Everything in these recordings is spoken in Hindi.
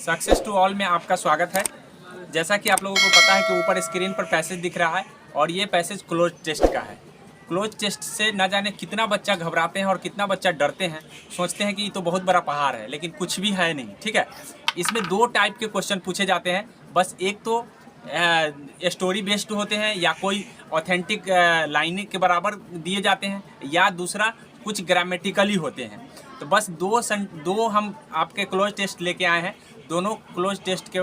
सक्सेस टू ऑल में आपका स्वागत है। जैसा कि आप लोगों को पता है कि ऊपर स्क्रीन पर पैसेज दिख रहा है और ये पैसेज क्लोज टेस्ट का है। क्लोज टेस्ट से न जाने कितना बच्चा घबराते हैं और कितना बच्चा डरते हैं, सोचते हैं कि ये तो बहुत बड़ा पहाड़ है, लेकिन कुछ भी है नहीं। ठीक है, इसमें दो टाइप के क्वेश्चन पूछे जाते हैं बस। एक तो स्टोरी बेस्ड होते हैं या कोई ऑथेंटिक लाइन के बराबर दिए जाते हैं, या दूसरा कुछ ग्रामेटिकली होते हैं। तो बस दो हम आपके क्लोज टेस्ट लेके आए हैं। दोनों क्लोज टेस्ट के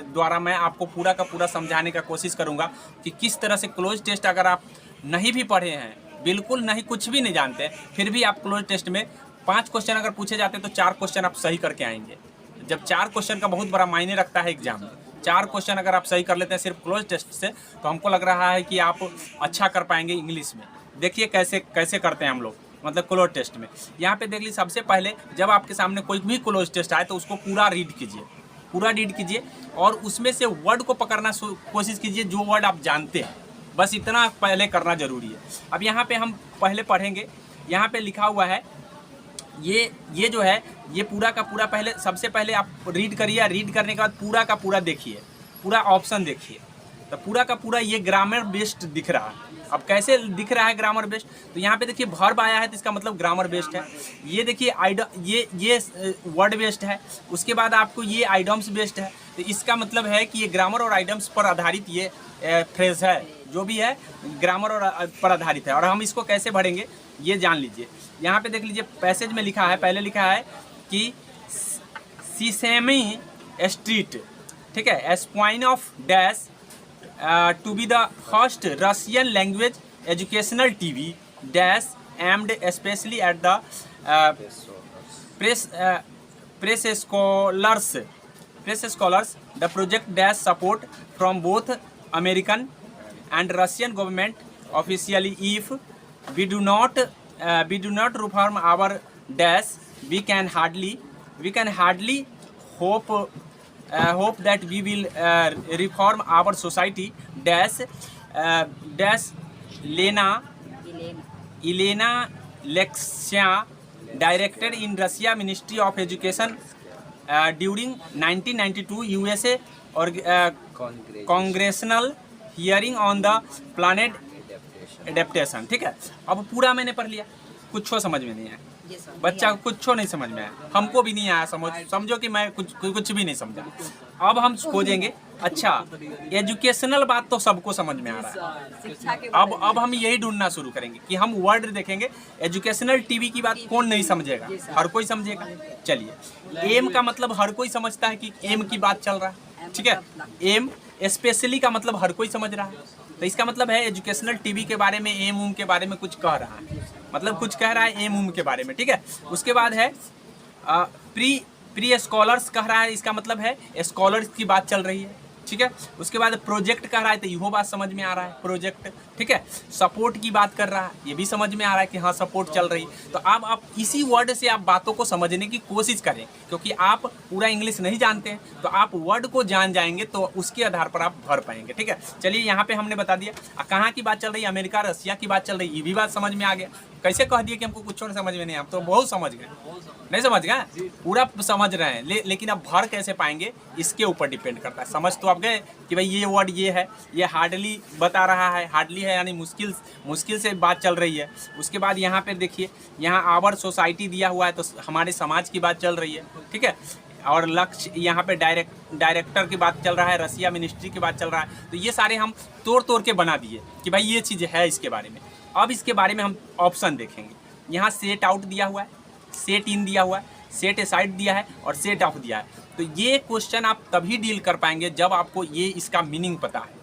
द्वारा मैं आपको पूरा का पूरा समझाने का कोशिश करूंगा कि किस तरह से क्लोज टेस्ट, अगर आप नहीं भी पढ़े हैं, बिल्कुल नहीं, कुछ भी नहीं जानते हैं, फिर भी आप क्लोज टेस्ट में 5 क्वेश्चन अगर पूछे जाते हैं तो 4 क्वेश्चन आप सही करके आएंगे। जब 4 क्वेश्चन का बहुत बड़ा मायने रखता है एग्जाम में। 4 क्वेश्चन अगर आप सही कर लेते हैं सिर्फ क्लोज टेस्ट से, तो हमको लग रहा है कि आप अच्छा कर पाएंगे इंग्लिश में। देखिए कैसे कैसे करते हैं हम लोग, मतलब क्लोज टेस्ट में। यहाँ पे देख लीजिए, सबसे पहले जब आपके सामने कोई भी क्लोज टेस्ट आए तो उसको पूरा रीड कीजिए, पूरा रीड कीजिए और उसमें से वर्ड को पकड़ना कोशिश कीजिए जो वर्ड आप जानते हैं। बस इतना पहले करना जरूरी है। अब यहाँ पे हम पहले पढ़ेंगे। यहाँ पे लिखा हुआ है, ये जो है ये पूरा का पूरा पहले, सबसे पहले आप रीड करिए। रीड करने के बाद पूरा का पूरा देखिए, पूरा ऑप्शन देखिए। तो पूरा का पूरा ये ग्रामर बेस्ड दिख रहा है। अब कैसे दिख रहा है ग्रामर बेस्ड? तो यहाँ पे देखिए वर्ब आया है तो इसका मतलब ग्रामर बेस्ड है। ये देखिए ये वर्ड बेस्ड है। उसके बाद आपको ये आइडम्स बेस्ड है, तो इसका मतलब है कि ये ग्रामर और आइडम्स पर आधारित ये फ्रेज है, जो भी है ग्रामर और पर आधारित है। और हम इसको कैसे भरेंगे ये जान लीजिए। यहाँ पे देख लीजिए पैसेज में लिखा है, पहले लिखा है कि सीसेमी स्ट्रीट, ठीक है, S point of dash to be the first Russian language educational TV dash aimed especially at the press scholars. The project dash support from both American and Russian government officially. If we do not reform our dash, we can hardly hope that we will reform our society dash Elena Lexia, director in Russia Ministry of Education during 1992 USA or congressional hearing on the planet adaptation। ठीक है, अब पूरा मैंने पढ़ लिया, कुछ समझ में नहीं आया, बच्चा कुछ नहीं समझ में आया, हमको भी नहीं आया समझो कि मैं कुछ भी नहीं समझा। अब हम खोजेंगे, अच्छा एजुकेशनल बात तो सबको समझ में आ रहा है। अब हम यही ढूंढना शुरू करेंगे कि हम वर्ड देखेंगे। एजुकेशनल टीवी की बात कौन नहीं समझेगा, हर कोई समझेगा। चलिए, एम का मतलब हर कोई समझता है कि एम की बात चल रहा है, ठीक है। एम स्पेशली का मतलब हर कोई समझ रहा है, तो इसका मतलब है एजुकेशनल टीवी के बारे में, एम उम के बारे में कुछ कह रहा है, मतलब कुछ कह रहा है एम उम के बारे में, ठीक है। उसके बाद है प्री स्कॉलर्स कह रहा है, इसका मतलब है स्कॉलर्स की बात चल रही है, ठीक है। उसके बाद प्रोजेक्ट कह रहा है, तो यहो बात समझ में आ रहा है, प्रोजेक्ट, ठीक है। सपोर्ट की बात कर रहा है, ये भी समझ में आ रहा है कि हाँ सपोर्ट चल रही है। तो अब आप इसी वर्ड से आप बातों को समझने की कोशिश करें, क्योंकि आप पूरा इंग्लिश नहीं जानते हैं, तो आप वर्ड को जान जाएंगे तो उसके आधार पर आप भर पाएंगे, ठीक है। चलिए, यहाँ पे हमने बता दिया कहाँ की बात चल रही है, अमेरिका रसिया की बात चल रही है, ये भी बात समझ में आ गया। कैसे कह दिए कि हमको कुछ नहीं समझ में नहीं, हम तो बहुत समझ गए, नहीं समझ गए, पूरा समझ रहे हैं, लेकिन अब भर कैसे पाएंगे इसके ऊपर डिपेंड करता है। समझ तो आप गए कि भाई ये वर्ड ये है, ये हार्डली बता रहा है, हार्डली है यानी मुश्किल से बात चल रही है। उसके बाद यहाँ पे देखिए, यहाँ आवर सोसाइटी दिया हुआ है, तो हमारे समाज की बात चल रही है, ठीक है। और लक्ष्य यहाँ पे डायरेक्टर की बात चल रहा है, रसिया मिनिस्ट्री की बात चल रहा है। तो ये सारे हम तोड़ के बना दिए कि भाई ये चीज़ है इसके बारे में। अब इसके बारे में हम ऑप्शन देखेंगे। यहाँ सेट आउट दिया हुआ है, सेट इन दिया हुआ है, सेट असाइड दिया है और सेट ऑफ दिया है। तो ये क्वेश्चन आप तभी डील कर पाएंगे जब आपको ये इसका मीनिंग पता है।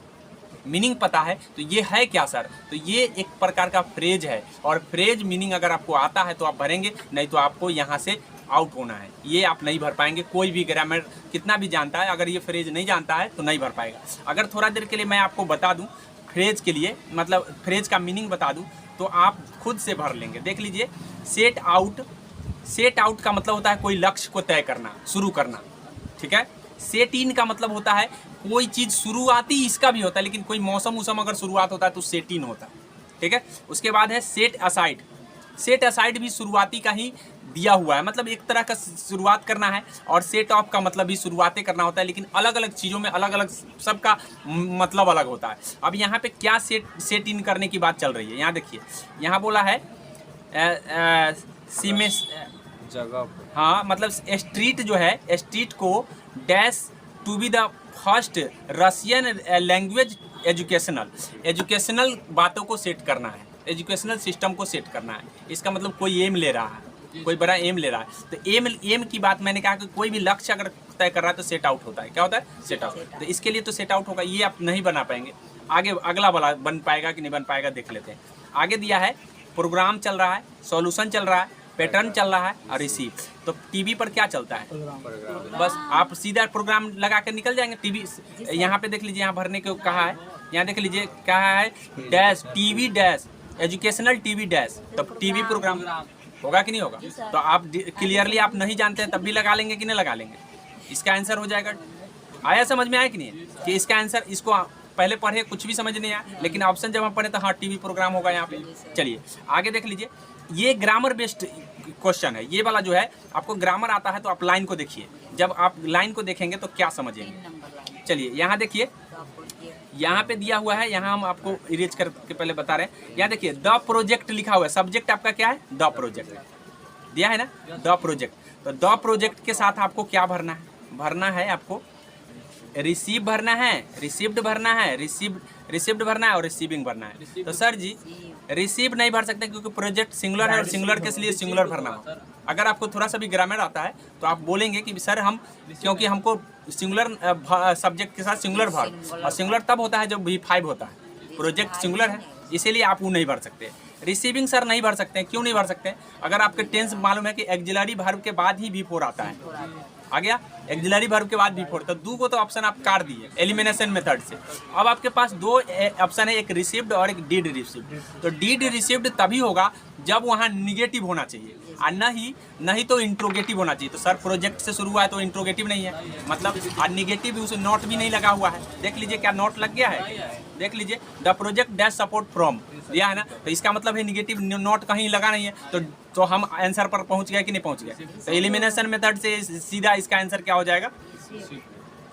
मीनिंग पता है तो ये है क्या सर, तो ये एक प्रकार का फ्रेज है, और फ्रेज मीनिंग अगर आपको आता है तो आप भरेंगे, नहीं तो आपको यहाँ से आउट होना है। ये आप नहीं भर पाएंगे, कोई भी ग्रामर कितना भी जानता है, अगर ये फ्रेज नहीं जानता है तो नहीं भर पाएगा। अगर थोड़ा देर के लिए मैं आपको बता दूं फ्रेज के लिए, मतलब फ्रेज का मीनिंग बता दूं, तो आप खुद से भर लेंगे। देख लीजिए, सेट आउट का मतलब होता है कोई लक्ष्य को तय करना, शुरू करना, ठीक है। सेट इन का मतलब होता है कोई चीज़ शुरुआती, इसका भी होता है, लेकिन कोई मौसम अगर शुरुआत होता है तो सेट इन होता है, ठीक है। उसके बाद है सेट असाइड। सेट असाइड भी शुरुआती का ही दिया हुआ है, मतलब एक तरह का शुरुआत करना है, और सेट ऑफ का मतलब भी शुरुआतें करना होता है, लेकिन अलग अलग चीज़ों में अलग अलग सबका मतलब अलग होता है। अब यहाँ पे क्या सेट इन करने की बात चल रही है, यहाँ देखिए, यहाँ बोला है सीमेस जगह, हाँ, मतलब स्ट्रीट जो है, स्ट्रीट को dash to be the first Russian language educational बातों को सेट करना है, एजुकेशनल सिस्टम को सेट करना है। इसका मतलब कोई एम ले रहा है, कोई बड़ा एम ले रहा है, तो एम की बात मैंने कहा कि कोई भी लक्ष्य अगर तय कर रहा है तो सेट आउट होता है। क्या होता है? Set out. तो इसके लिए तो सेट आउट होगा, ये आप नहीं बना पाएंगे। आगे अगला वाला बन पाएगा कि नहीं बन पाएगा देख लेते हैं। आगे दिया है प्रोग्राम चल रहा है, सॉल्यूशन चल रहा है, पैटर्न चल रहा है और रिसीव। तो टीवी पर क्या चलता है? बस आप सीधा प्रोग्राम लगा कर निकल जाएंगे। टीवी यहाँ पे देख लीजिए, यहाँ भरने को कहा है, यहाँ देख लीजिए कहा है dash TV dash educational TV dash, तब टीवी प्रोग्राम होगा कि नहीं होगा? तो आप क्लियरली आप नहीं जानते हैं तब भी लगा लेंगे कि नहीं लगा लेंगे? इसका आंसर हो जाएगा। आया समझ में आया कि नहीं कि इसका आंसर? इसको पहले पढ़े कुछ भी समझ नहीं आया, लेकिन ऑप्शन जब हम पढ़े तो हाँ टीवी प्रोग्राम होगा यहाँ पे। चलिए आगे देख लीजिए, ये ग्रामर बेस्ड क्वेश्चन है। ये वाला जो है आपको ग्रामर आता है तो आप लाइन को देखिए, जब आप लाइन को देखेंगे तो क्या समझेंगे। चलिए यहाँ देखिए, यहाँ पे दिया हुआ है, यहाँ हम आपको इरेज करके पहले बता रहे हैं। यहाँ देखिए द प्रोजेक्ट लिखा हुआ है, सब्जेक्ट आपका क्या है? द प्रोजेक्ट दिया है ना, द प्रोजेक्ट। तो द प्रोजेक्ट के साथ आपको क्या भरना है? भरना है आपको रिसीव भरना है, रिसीव्ड भरना है, रिसीव्ड भरना है और रिसीविंग भरना है। तो सर जी रिसीव नहीं भर सकते क्योंकि प्रोजेक्ट सिंगुलर है और सिंगुलर के लिए सिंगुलर भरना हो। अगर आपको थोड़ा सा भी ग्रामर आता है तो आप बोलेंगे कि सर हम, क्योंकि हमको सिंगुलर सब्जेक्ट के साथ सिंगुलर वर्ब, और सिंगुलर तब होता है जब V5 होता है, प्रोजेक्ट सिंगुलर है इसीलिए आप वो नहीं भर सकते। रिसीविंग सर नहीं भर सकते हैं। क्यों नहीं भर सकते? अगर आपके टेंस मालूम है कि एक्जिलरी वर्ब के बाद ही V4 आता है, आ गया एक्जिलरी वर्ब के बाद V4, तो दो को तो ऑप्शन आप काट दिए एलिमिनेशन मेथड से। अब आपके पास दो ऑप्शन है, एक रिसीव्ड और एक डिड रिसीव्ड। तो डिड रिसीव्ड तभी होगा जब वहाँ निगेटिव होना चाहिए, और नहीं तो इंट्रोगेटिव होना चाहिए। तो सर प्रोजेक्ट से शुरू हुआ है तो इंट्रोगेटिव नहीं है, मतलब और निगेटिव उसे नोट भी नहीं लगा हुआ है। देख लीजिए क्या नोट लग गया है, देख लीजिए the project dash support from दिया है ना, तो इसका मतलब है निगेटिव नोट कहीं लगा नहीं है। तो हम आंसर पर पहुंच गए कि नहीं पहुंच गए? तो एलिमिनेशन मेथड से सीधा इसका आंसर क्या हो जाएगा?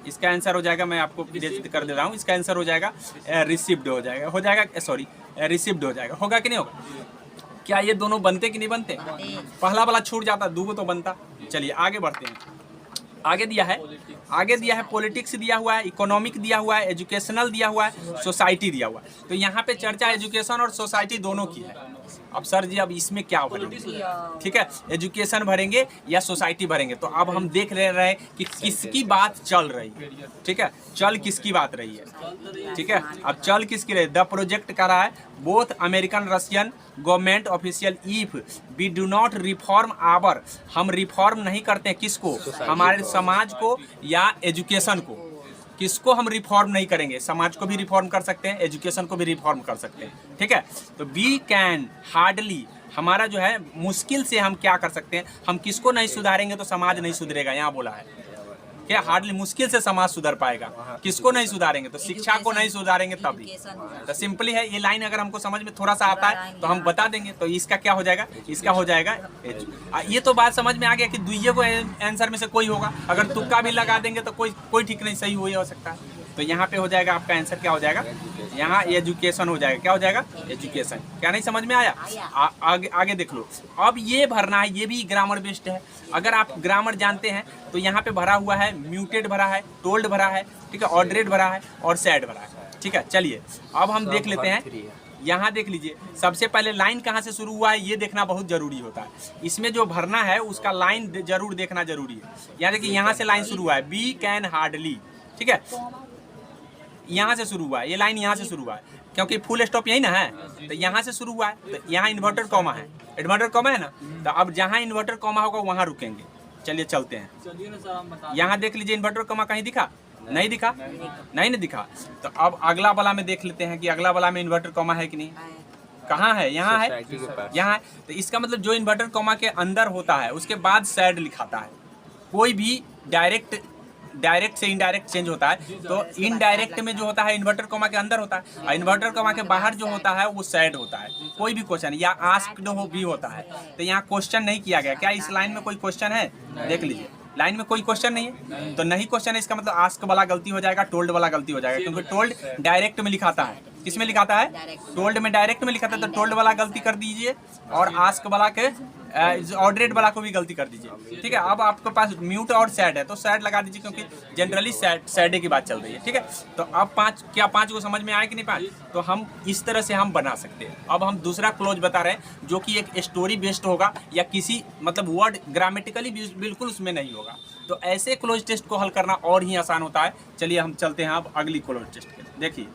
इसका आंसर हो जाएगा, मैं आपको कर दे रहा हूँ, इसका आंसर हो जाएगा रिसीव्ड हो जाएगा, सॉरी रिसीव्ड हो जाएगा। होगा कि नहीं होगा? क्या ये दोनों बनते कि नहीं बनते? पहला वाला छूट जाता, दूगो तो बनता। चलिए आगे बढ़ते हैं। आगे दिया है पॉलिटिक्स दिया हुआ है, इकोनॉमिक दिया हुआ है, एजुकेशनल दिया हुआ है, सोसाइटी दिया हुआ है। तो यहाँ पे चर्चा एजुकेशन और सोसाइटी दोनों की है। अब सर जी अब इसमें क्या भरेंगे? ठीक है, एजुकेशन भरेंगे या सोसाइटी भरेंगे? तो अब हम देख रहे हैं कि किसकी बात चल रही है। ठीक है, चल किसकी बात रही है? ठीक है, अब चल किसकी रही? द प्रोजेक्ट कर रहा है both American Russian government official if we do not reform our, हम रिफॉर्म नहीं करते हैं किसको? हमारे समाज को या एजुकेशन को। किसको हम रिफॉर्म नहीं करेंगे? समाज को भी रिफॉर्म कर सकते हैं, एजुकेशन को भी रिफॉर्म कर सकते हैं। ठीक है, तो वी कैन हार्डली, हमारा जो है मुश्किल से हम क्या कर सकते हैं? हम किसको नहीं सुधारेंगे तो समाज नहीं सुधरेगा। यहाँ बोला है क्या? हार्डली, मुश्किल से समाज सुधर पाएगा। किसको नहीं सुधारेंगे? तो शिक्षा को नहीं सुधारेंगे तभी। तो सिंपली है, ये लाइन अगर हमको समझ में थोड़ा सा आता है तो हम बता देंगे। तो इसका क्या हो जाएगा? इसका हो जाएगा ये तो बात समझ में आ गया कि दुइये को आंसर में से कोई होगा। अगर तुक्का भी लगा देंगे तो कोई ठीक नहीं, सही हो सकता है। तो यहाँ पे हो जाएगा आपका आंसर क्या हो जाएगा? यहाँ एजुकेशन हो जाएगा। क्या हो जाएगा? एजुकेशन। क्या नहीं समझ में आया? आगे देख लो। अब ये भरना है, ये भी ग्रामर बेस्ड है। अगर आप ग्रामर जानते हैं तो यहाँ पे भरा हुआ है म्यूटेड भरा है, टोल्ड भरा है, ठीक है, ऑर्डरेड भरा है और सैड भरा है। ठीक है, चलिए अब हम देख लेते हैं। यहाँ देख लीजिए, सबसे पहले लाइन कहाँ से शुरू हुआ है ये देखना बहुत जरूरी होता है। इसमें जो भरना है उसका लाइन जरूर देखना जरूरी है। यहाँ देखिए, यहाँ से लाइन शुरू हुआ है, वी कैन हार्डली। ठीक है, यहाँ से शुरू हुआ है, ये लाइन यहाँ से शुरू हुआ है क्योंकि फुल स्टॉप यही ना है, तो यहाँ से शुरू हुआ है। तो यहाँ इन्वर्टर कॉमा है, इन्वर्टर कॉमा है ना, तो अब जहाँ इन्वर्टर कॉमा होगा वहाँ रुकेंगे। चलिए चलते हैं। यहाँ देख लीजिए, इन्वर्टर कॉमा कहीं दिखा? नहीं दिखा, नहीं दिखा। तो अब अगला वाला में देख लेते हैं कि अगला वाला में इन्वर्टर कॉमा है कि नहीं। कहाँ है? यहाँ है, यहाँ है। तो इसका मतलब जो इन्वर्टर कॉमा के अंदर होता है उसके बाद सैड लिखाता है। कोई भी डायरेक्ट डायरेक्ट से इनडायरेक्ट चेंज होता है, तो इनडायरेक्ट में जो होता है इन्वर्टर कॉमा के अंदर होता है, और इन्वर्टर कॉमा के बाहर जो होता है वो सैड होता है। कोई भी क्वेश्चन या आस्क्ड हो भी होता है, तो यहाँ क्वेश्चन नहीं किया गया। क्या इस लाइन में कोई क्वेश्चन है? देख लीजिए, लाइन में कोई क्वेश्चन नहीं है, तो नहीं क्वेश्चन है, इसका मतलब आस्क वाला गलती हो जाएगा, टोल्ड वाला गलती हो जाएगा, क्योंकि टोल्ड डायरेक्ट में लिखाता है। किस में लिखाता है? टोल्ड में, डायरेक्ट में लिखाता है, तो टोल्ड वाला गलती कर दीजिए, और आस्क वाला के ऑर्डरेट वाला को भी गलती कर दीजिए। ठीक है, अब आपके पास म्यूट और सैड है, तो सैड लगा दीजिए, क्योंकि जनरली सैडे की बात चल रही है। ठीक है, तो अब पाँच को समझ में आए कि नहीं? 5 तो हम इस तरह से हम बना सकते हैं। अब हम दूसरा क्लोज बता रहे हैं, जो कि एक स्टोरी बेस्ड होगा, या किसी मतलब वर्ड ग्रामेटिकली बिल्कुल उसमें नहीं होगा। तो ऐसे क्लोज टेस्ट को हल करना और ही आसान होता है। चलिए हम चलते हैं अब अगली क्लोज टेस्ट के। देखिए,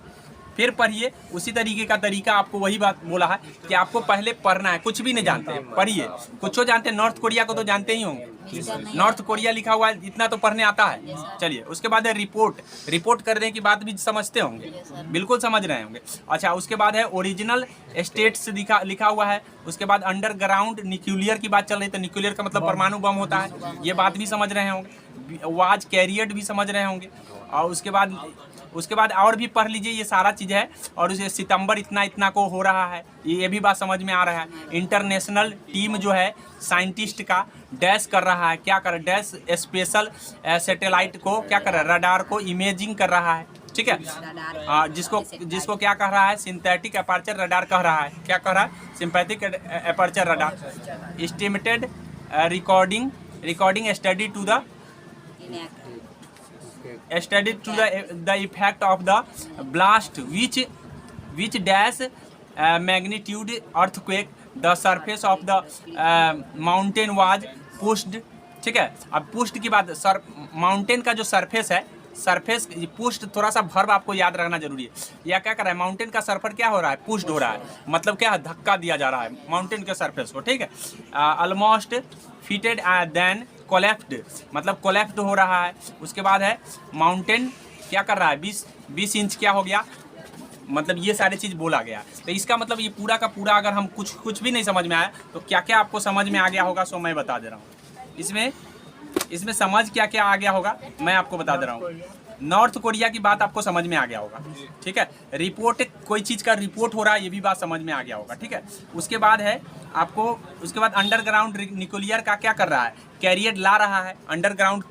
फिर पढ़िए, उसी तरीके का तरीका आपको वही बात बोला है कि आपको पहले पढ़ना है। कुछ भी नहीं जानते हैं, पढ़िए। कुछ जानते हैं, नॉर्थ कोरिया को तो जानते ही होंगे, नॉर्थ कोरिया लिखा हुआ है, इतना तो पढ़ने आता है। चलिए, उसके बाद है रिपोर्ट करने की बात भी समझते होंगे, बिल्कुल समझ रहे होंगे। अच्छा, उसके बाद है ओरिजिनल स्टेट्स लिखा हुआ है। उसके बाद अंडरग्राउंड न्यूक्लियर की बात चल रही है, तो न्यूक्लियर का मतलब परमाणु बम होता है, ये बात भी समझ रहे होंगे। वाज कैरियड भी समझ रहे होंगे। और उसके बाद और भी पढ़ लीजिए, ये सारा चीज़ है। और उसे सितंबर इतना को हो रहा है, ये भी बात समझ में आ रहा है। इंटरनेशनल टीम जो है साइंटिस्ट का डैश कर रहा है, क्या कर रहा है? डैश स्पेशल सैटेलाइट को क्या कर रहा है? रडार को इमेजिंग कर रहा है। ठीक है, हाँ, जिसको क्या कह रहा है? सिंथेटिक अपर्चर रडार कह रहा है। क्या कह रहा है? Synthetic aperture radar. Estimated recording studied to the effect of the blast which dash magnitude earthquake the surface of the mountain was pushed। ठीक है, अब पुष्ट की बात, माउंटेन का जो सरफेस है, सरफेस पुष्ट, थोड़ा सा वर्ब आपको याद रखना जरूरी है। या क्या कर रहा है? माउंटेन का सरफेस क्या हो रहा है? पुष्ट हो रहा है, मतलब क्या है? धक्का दिया जा रहा है माउंटेन के सरफेस को। ठीक है, ऑलमोस्ट फिटेड देन कोलैप्स्ड, मतलब कोलैप्स्ड हो रहा है। उसके बाद है माउंटेन क्या कर रहा है? 20 इंच क्या हो गया, मतलब ये सारी चीज़ बोला गया। तो इसका मतलब ये पूरा का पूरा, अगर हम कुछ भी नहीं समझ में आया तो क्या क्या आपको समझ में आ गया होगा, सो मैं बता दे रहा हूँ। इसमें समझ क्या क्या आ गया होगा मैं आपको बता दे रहा हूँ। नॉर्थ कोरिया की बात आपको समझ में आ गया होगा। ठीक है, रिपोर्ट, कोई चीज़ का रिपोर्ट हो रहा है, ये भी बात समझ में आ गया होगा। ठीक है, उसके बाद है आपको, उसके बाद अंडरग्राउंड न्यूक्लियर का क्या कर रहा है? कैरियर ला रहा है, अंडरग्राउंड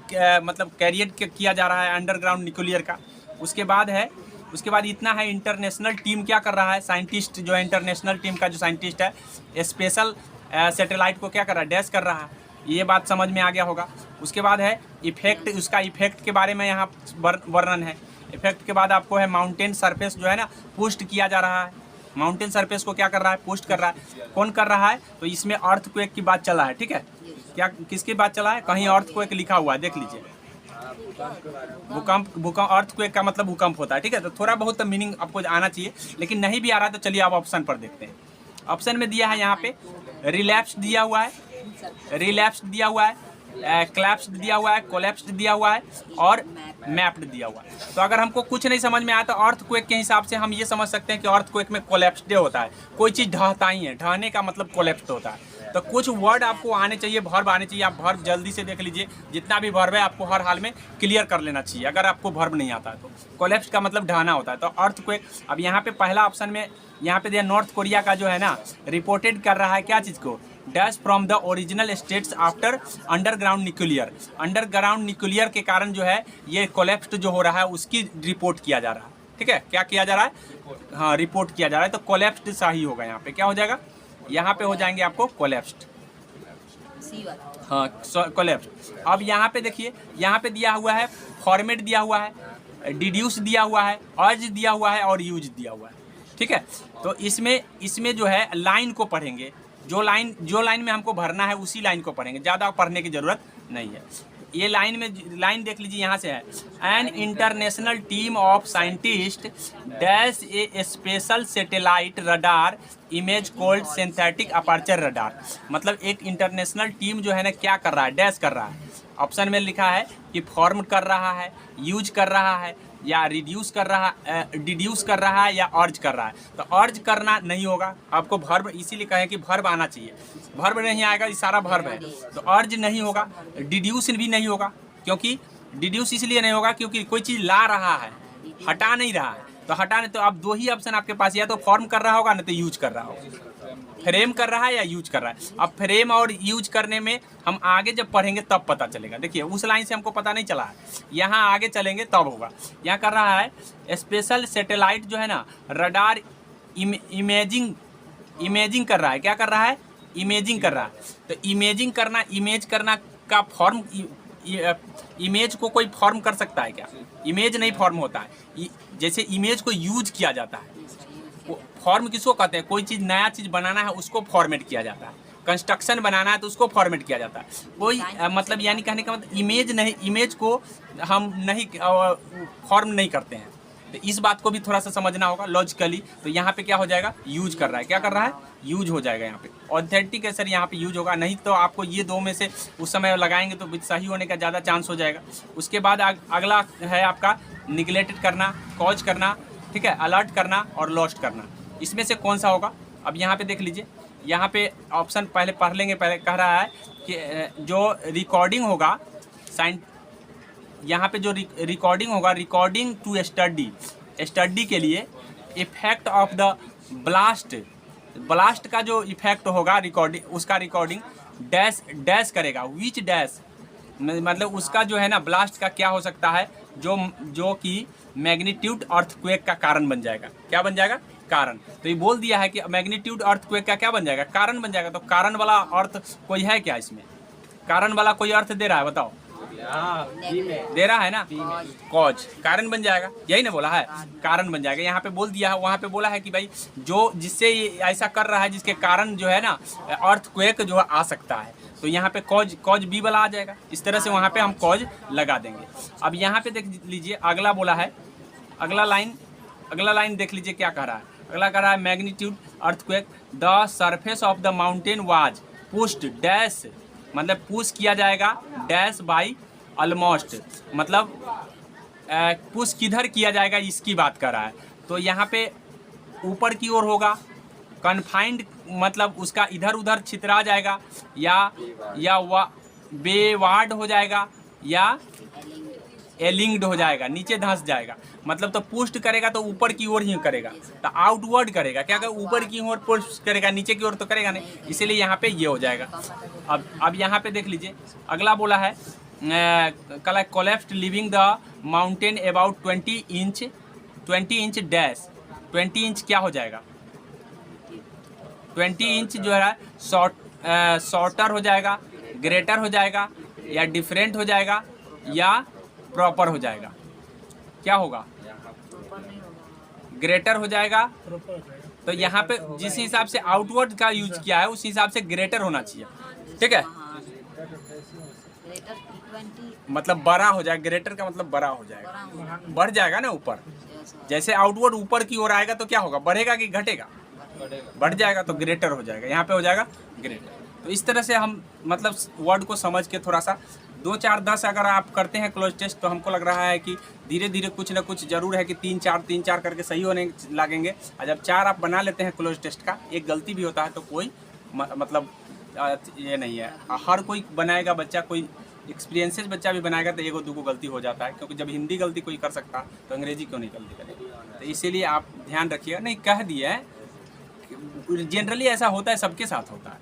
मतलब कैरियर किया जा रहा है अंडरग्राउंड न्यूक्लियर का। उसके बाद इतना है, इंटरनेशनल टीम क्या कर रहा है? साइंटिस्ट जो है, इंटरनेशनल टीम का जो साइंटिस्ट है, स्पेशल सैटेलाइट को क्या कर रहा है? डैश कर रहा है, ये बात समझ में आ गया होगा। उसके बाद है इफेक्ट, उसका इफेक्ट के बारे में यहाँ वर्णन है। इफेक्ट के बाद आपको है माउंटेन सरफेस जो है ना, पुष्ट किया जा रहा है। माउंटेन सरफेस को क्या कर रहा है? पुष्ट कर रहा है। कौन कर रहा है? तो इसमें अर्थक्वेक की बात चला है। ठीक है, क्या किसकी बात चला है? कहीं अर्थक्वेक लिखा हुआ है, देख लीजिए। भूकंप अर्थक्वेक का मतलब भूकंप होता है। ठीक है, तो थोड़ा बहुत तो मीनिंग आपको आना चाहिए, लेकिन नहीं भी आ रहा है तो चलिए आप ऑप्शन पर देखते हैं। ऑप्शन में दिया है यहाँ पे रिलैप्स दिया हुआ है, क्लैप्स्ड दिया हुआ है, कोलैप्स्ड दिया हुआ है, और मैप्ड दिया हुआ है। तो अगर हमको कुछ नहीं समझ में आया तो अर्थक्वेक के हिसाब से हम ये समझ सकते हैं कि अर्थक्वेक में कोलैप्स्ड होता है, कोई चीज़ ढहता ही है, ढहने का मतलब कोलैप्स्ड होता है। तो कुछ वर्ड आपको आने चाहिए, वर्ब आने चाहिए। आप वर्ब जल्दी से देख लीजिए, जितना भी वर्ब है आपको हर हाल में क्लियर कर लेना चाहिए। अगर आपको वर्ब नहीं आता है तो कोलैप्स का मतलब ढहना होता है, तो अर्थक्वेक। अब यहाँ पे पहला ऑप्शन में यहाँ पे दिया नॉर्थ कोरिया का जो है ना, रिपोर्टेड कर रहा है क्या चीज़ को? Dash from the original states after underground nuclear के कारण जो है ये कोलैप्स्ड जो हो रहा है उसकी रिपोर्ट किया जा रहा है। ठीक है, क्या किया जा रहा है? हाँ, रिपोर्ट किया जा रहा है। तो कोलैप्स्ड सही होगा, यहाँ पे क्या हो जाएगा? यहाँ पे हो जाएंगे आपको कोलैप्स्ड। हाँ, कोलैप्स्ड। अब यहाँ पे देखिए, यहाँ पे दिया हुआ है फॉर्मेट दिया हुआ है, डिड्यूस दिया हुआ है, अर्ज दिया हुआ है, और यूज दिया हुआ है। ठीक है, तो इसमें जो है लाइन को पढ़ेंगे, जो लाइन में हमको भरना है उसी लाइन को पढ़ेंगे, ज़्यादा पढ़ने की ज़रूरत नहीं है। ये लाइन देख लीजिए, यहाँ से है an international team of scientist dash A special satellite radar image called synthetic aperture radar. मतलब एक इंटरनेशनल टीम जो है ना क्या कर रहा है? डैश कर रहा है। ऑप्शन में लिखा है कि फॉर्म कर रहा है, यूज कर रहा है, या डिड्यूस कर रहा है, या अर्ज कर रहा है। तो अर्ज करना नहीं होगा, आपको वर्ब इसीलिए कहें कि वर्ब आना चाहिए। वर्ब नहीं आएगा, ये सारा वर्ब है, तो अर्ज नहीं होगा, डिड्यूस भी नहीं होगा, क्योंकि डिड्यूस इसलिए नहीं होगा क्योंकि कोई चीज़ ला रहा है, हटा नहीं रहा है। तो हटाने तो अब दो ही ऑप्शन आपके पास, या तो फॉर्म कर रहा होगा ना तो यूज कर रहा होगा। फ्रेम कर रहा है या यूज कर रहा है। अब फ्रेम और यूज करने में हम आगे जब पढ़ेंगे तब पता चलेगा। देखिए उस लाइन से हमको पता नहीं चला है, यहाँ आगे चलेंगे तब होगा। यहाँ कर रहा है स्पेशल सैटेलाइट जो है ना, रडार इमेजिंग कर रहा है। क्या कर रहा है? इमेजिंग कर रहा है। तो इमेजिंग करना, इमेज करना का फॉर्म, इमेज को कोई फॉर्म कर सकता है क्या? इमेज नहीं फॉर्म होता है। जैसे इमेज को यूज किया जाता है, फॉर्म किसको कहते हैं? कोई चीज़, नया चीज़ बनाना है उसको फॉर्मेट किया जाता है। कंस्ट्रक्शन बनाना है तो उसको फॉर्मेट किया जाता है। कोई मतलब यानी कहने का मतलब इमेज नहीं, इमेज को हम नहीं फॉर्म नहीं करते हैं। तो इस बात को भी थोड़ा सा समझना होगा लॉजिकली। तो यहाँ पे क्या हो जाएगा? यूज कर रहा है। क्या कर रहा है? यूज हो जाएगा यहाँ पे। ऑथेंटिक है सर, यहाँ पे यूज होगा। नहीं तो आपको ये दो में से उस समय लगाएंगे तो सही होने का ज़्यादा चांस हो जाएगा। उसके बाद अगला है आपका निगलेक्टेड करना, कॉज करना, ठीक है, अलर्ट करना और लॉस्ट करना। इसमें से कौन सा होगा? अब यहाँ पे देख लीजिए, यहाँ पे ऑप्शन पहले पढ़ लेंगे। पहले कह रहा है कि जो रिकॉर्डिंग होगा, यहाँ पे जो रिकॉर्डिंग होगा, रिकॉर्डिंग टू स्टडी के लिए इफेक्ट ऑफ द ब्लास्ट का जो इफेक्ट होगा रिकॉर्डिंग, उसका रिकॉर्डिंग डैश करेगा। विच डैश मतलब उसका जो है ना, ब्लास्ट का क्या हो सकता है? जो कि मैग्नीट्यूड अर्थक्वेक का कारण बन जाएगा। क्या बन जाएगा? कारण। तो ये बोल दिया है कि मैग्नीट्यूड अर्थक्वेक का क्या बन जाएगा? कारण बन जाएगा। तो कारण वाला अर्थ कोई है क्या इसमें? कारण वाला कोई अर्थ दे रहा है? बताओ। दे रहा है ना, कॉज, कारण बन जाएगा। यही ना बोला है, कारण बन जाएगा। यहाँ पे बोल दिया है, वहाँ पे बोला है कि भाई जो जिससे ऐसा कर रहा है, जिसके कारण जो है ना अर्थक्वेक जो आ सकता है, तो यहाँ पे कॉज बी वाला आ जाएगा। इस तरह से वहाँ पे हम कॉज लगा देंगे। अब यहाँ पे देख लीजिए, अगला बोला है, अगला लाइन देख लीजिए क्या कह रहा है। अगला कह रहा है magnitude earthquake, the surface of the mountain was pushed dash, मतलब पुश किया जाएगा डैश बाई ऑलमोस्ट, मतलब पुश किधर किया जाएगा इसकी बात कर रहा है। तो यहाँ पे ऊपर की ओर होगा, कन्फाइंड मतलब उसका इधर उधर छितरा जाएगा, या बेवार्ड हो जाएगा, या एलिंग्ड हो जाएगा, नीचे धंस जाएगा। मतलब तो पुष्ट करेगा तो ऊपर की ओर ही करेगा, तो आउटवर्ड करेगा। क्या करेगा? ऊपर की ओर पुष्ट करेगा, नीचे की ओर तो करेगा नहीं, इसीलिए यहाँ पे ये हो जाएगा। अब यहाँ पे देख लीजिए, अगला बोला है collapsed leaving the mountain about 20 inch dash. 20 inch क्या हो जाएगा? 20 इंच जो है शॉर्टर हो जाएगा, ग्रेटर हो जाएगा, या डिफरेंट हो जाएगा, या प्रॉपर हो जाएगा। क्या होगा? ग्रेटर हो जाएगा। तो यहाँ पे जिस हिसाब से आउटवर्ड का यूज किया है उस हिसाब से ग्रेटर होना चाहिए, ठीक है, मतलब बड़ा हो जाएगा। ग्रेटर का मतलब बड़ा हो जाएगा, बढ़ जाएगा ना ऊपर। जैसे आउटवर्ड ऊपर की ओर आएगा तो क्या होगा? बढ़ेगा कि घटेगा? बढ़ जाएगा, तो ग्रेटर हो जाएगा। यहाँ पे हो जाएगा ग्रेटर। तो इस तरह से हम मतलब वर्ड को समझ के थोड़ा सा 2 4 10 अगर आप करते हैं क्लोज टेस्ट, तो हमको लग रहा है कि धीरे धीरे कुछ ना कुछ जरूर है कि 3 4 करके सही होने लगेंगे। और जब 4 आप बना लेते हैं क्लोज टेस्ट का, एक गलती भी होता है तो कोई मतलब ये नहीं है, हर कोई बनाएगा बच्चा, कोई एक्सपीरियंसेस बच्चा भी बनाएगा तो 1 2 गलती हो जाता है। क्योंकि जब हिंदी गलती कोई कर सकता तो अंग्रेजी क्यों नहीं गलती करेगा? तो इसीलिए आप ध्यान रखिएगा। नहीं कह दिए हैं, जनरली ऐसा होता है, सबके साथ होता है।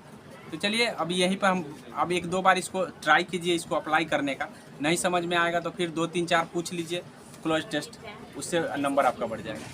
तो चलिए अब यहीं पर हम अब 1 2 बार इसको ट्राई कीजिए, इसको अप्लाई करने का। नहीं समझ में आएगा तो फिर 2 3 4 पूछ लीजिए क्लोज टेस्ट, उससे नंबर आपका बढ़ जाएगा।